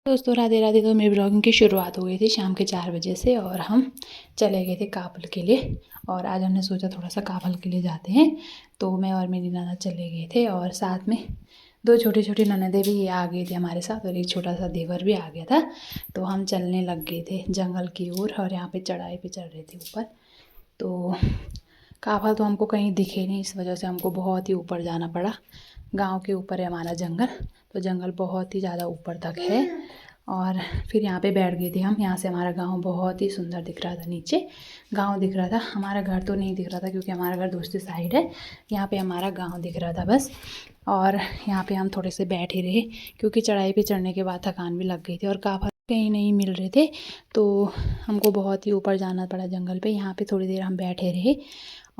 दोस्तों राधे राधे। तो मेरी ब्लॉगिंग की शुरुआत हो गई थी शाम के 4 बजे से और हम चले गए थे काबुल के लिए। और आज हमने सोचा थोड़ा सा काबुल के लिए जाते हैं, तो मैं और मेरी ननद चले गए थे और साथ में दो छोटी छोटी ननदें भी आ गई थी हमारे साथ और एक छोटा सा देवर भी आ गया था। तो हम चलने लग गए थे जंगल की ओर और यहाँ पे चढ़ाई पे चढ़ रहे थे ऊपर। तो काबुल तो हमको कहीं दिखे नहीं, इस वजह से हमको बहुत ही ऊपर जाना पड़ा। गांव के ऊपर है हमारा जंगल, तो जंगल बहुत ही ज़्यादा ऊपर तक है। और फिर यहाँ पे बैठ गए थे हम। यहाँ से हमारा गांव बहुत ही सुंदर दिख रहा था, नीचे गांव दिख रहा था। हमारा घर तो नहीं दिख रहा था क्योंकि हमारा घर दूसरी साइड है। यहाँ पे हमारा गांव दिख रहा था बस। और यहाँ पे हम थोड़े से बैठे रहे क्योंकि चढ़ाई पे चढ़ने के बाद थकान भी लग गई थी और काफ़ी कहीं नहीं मिल रहे थे, तो हमको बहुत ही ऊपर जाना पड़ा जंगल पे। यहाँ पे थोड़ी देर हम बैठे रहे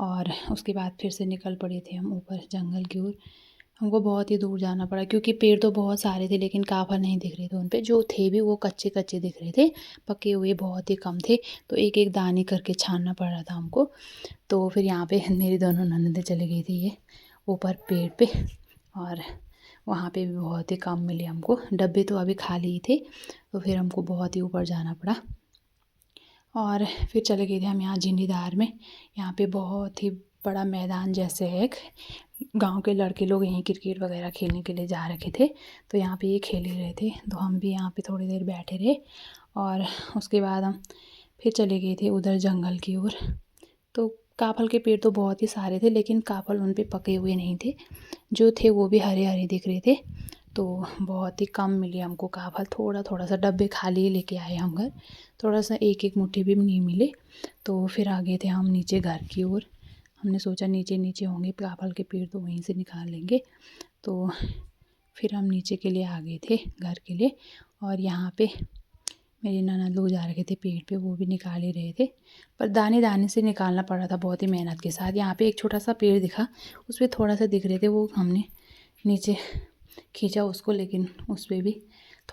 और उसके बाद फिर से निकल पड़े थे हम ऊपर जंगल की ओर। हमको बहुत ही दूर जाना पड़ा क्योंकि पेड़ तो बहुत सारे थे लेकिन काफल नहीं दिख रहे थे। उन पे जो थे भी वो कच्चे कच्चे दिख रहे थे, पके हुए बहुत ही कम थे। तो एक एक दाने करके छानना पड़ रहा था हमको। तो फिर यहाँ पे मेरी दोनों ननदें चली गई थी ये ऊपर पेड़ पे, और वहाँ पे भी बहुत ही कम मिले हमको। डब्बे तो अभी खाली ही थे, तो फिर हमको बहुत ही ऊपर जाना पड़ा। और फिर चले गए थे हम यहाँ झिंडीदार में। यहाँ पे बहुत ही बड़ा मैदान जैसे है। एक गांव के लड़के लोग यहीं क्रिकेट वगैरह खेलने के लिए जा रखे थे, तो यहाँ पे ये खेल ही रहे थे। तो हम भी यहाँ पे थोड़ी देर बैठे रहे और उसके बाद हम फिर चले गए थे उधर जंगल की ओर। तो काफल के पेड़ तो बहुत ही सारे थे लेकिन काफल उन पे पके हुए नहीं थे, जो थे वो भी हरे हरे दिख रहे थे। तो बहुत ही कम मिले हमको काफल, थोड़ा थोड़ा सा डब्बे खाली ही लेके आए हम घर। थोड़ा सा एक एक मुट्ठी भी नहीं मिले। तो फिर आ गए थे हम नीचे घर की ओर। हमने सोचा नीचे नीचे होंगे काफल के पेड़, तो वहीं से निकाल लेंगे। तो फिर हम नीचे के लिए आ गए थे घर के लिए। और यहाँ पे मेरी ननद लोग जा रहे थे पेड़ पे, वो भी निकाल ही रहे थे, पर दाने दाने से निकालना पड़ा था बहुत ही मेहनत के साथ। यहाँ पे एक छोटा सा पेड़ दिखा, उस पर थोड़ा सा दिख रहे थे, वो हमने नीचे खींचा उसको, लेकिन उस पर भी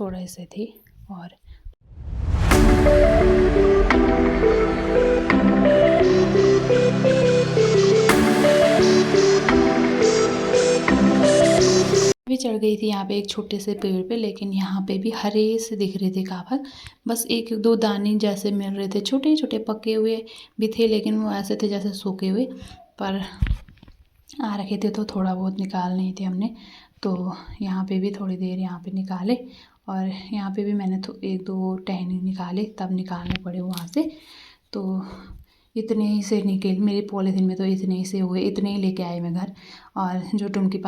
थोड़े से थे। और भी चढ़ गई थी यहाँ पे एक छोटे से पेड़ पे, लेकिन यहाँ पे भी हरे से दिख रहे थे काफल। बस एक दो दाने जैसे मिल रहे थे, छोटे छोटे पके हुए भी थे लेकिन वो ऐसे थे जैसे सूखे हुए, पर आ रखे थे तो थोड़ा बहुत निकाल नहीं थे हमने। तो यहाँ पे भी थोड़ी देर यहाँ पे निकाले और यहाँ पे भी मैंने तो एक दो टहनी निकाले, तब निकालने पड़े वहाँ से। तो इतने ही से निकल मेरे पॉलीथीन में, तो इतने ही से हुए, इतने ही लेके आए मैं घर। और जो टुमकी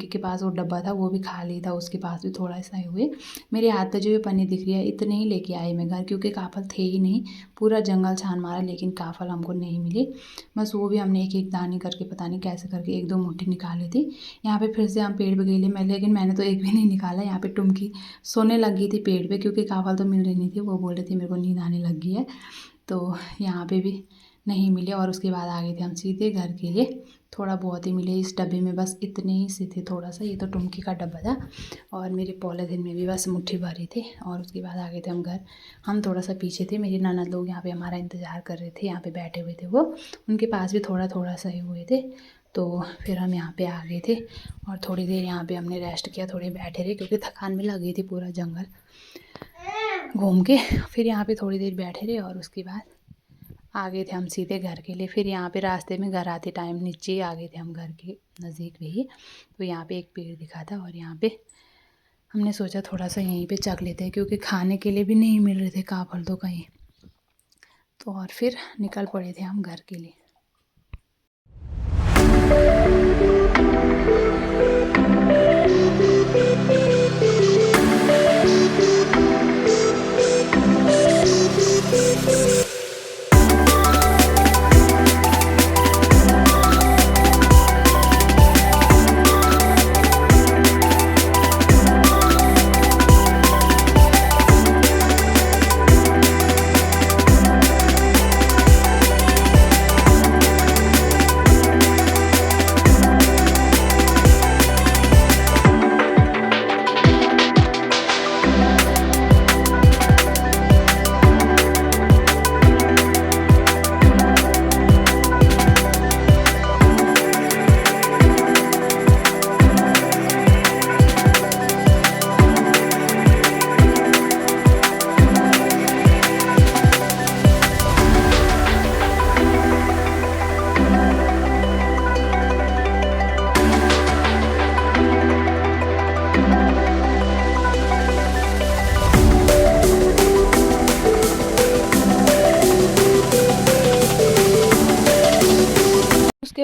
के पास वो डब्बा था वो भी खाली था, उसके पास भी थोड़ा सा ही हुए। मेरे हाथ में जो ये पन्नी दिख रही है इतने ही लेके आए मैं घर, क्योंकि काफल थे ही नहीं। पूरा जंगल छान मारा लेकिन काफल हमको नहीं मिली। बस वो भी हमने एक एक दाने करके पता नहीं कैसे करके एक दो मुट्ठी निकाली थी। यहाँ पे फिर से हम पेड़ पे गए, लेकिन मैंने तो एक भी नहीं निकाला। यहाँ पे टुमकी सोने लग गई थी पेड़ पे क्योंकि काफल तो मिल रही नहीं थी। वो बोल रही थी मेरे को नींद आने लग गई है, तो यहाँ पे भी नहीं मिले। और उसके बाद आ गए थे हम सीधे घर के लिए। थोड़ा बहुत ही मिले इस डब्बे में, बस इतने ही से थे, थोड़ा सा। ये तो टुमकी का डब्बा था और मेरे पॉलीथीन में भी बस मुट्ठी भरी थे। और उसके बाद आ गए थे हम घर। हम थोड़ा सा पीछे थे, मेरी ननद लोग यहाँ पे हमारा इंतज़ार कर रहे थे, यहाँ पे बैठे हुए थे वो। उनके पास भी थोड़ा थोड़ा सा ही हुए थे। तो फिर हम यहाँ पे आ गए थे और थोड़ी देर यहाँ पे हमने रेस्ट किया, थोड़ी बैठे रहे क्योंकि थकान भी लग गई थी पूरा जंगल घूम के। फिर यहाँ पे थोड़ी देर बैठे रहे और उसके बाद आ गए थे हम सीधे घर के लिए। फिर यहाँ पे रास्ते में घर आते टाइम नीचे ही आ गए थे हम घर के नज़दीक में ही। तो यहाँ पे एक पेड़ दिखा था और यहाँ पे हमने सोचा थोड़ा सा यहीं पे चख लेते हैं, क्योंकि खाने के लिए भी नहीं मिल रहे थे काफल तो कहीं। तो और फिर निकल पड़े थे हम घर के लिए।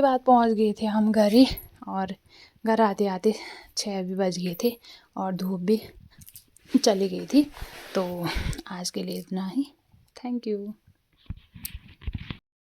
बाद पहुंच गए थे हम घर ही, और घर आते आते 6 भी बज गए थे और धूप भी चली गई थी। तो आज के लिए इतना ही। Thank you.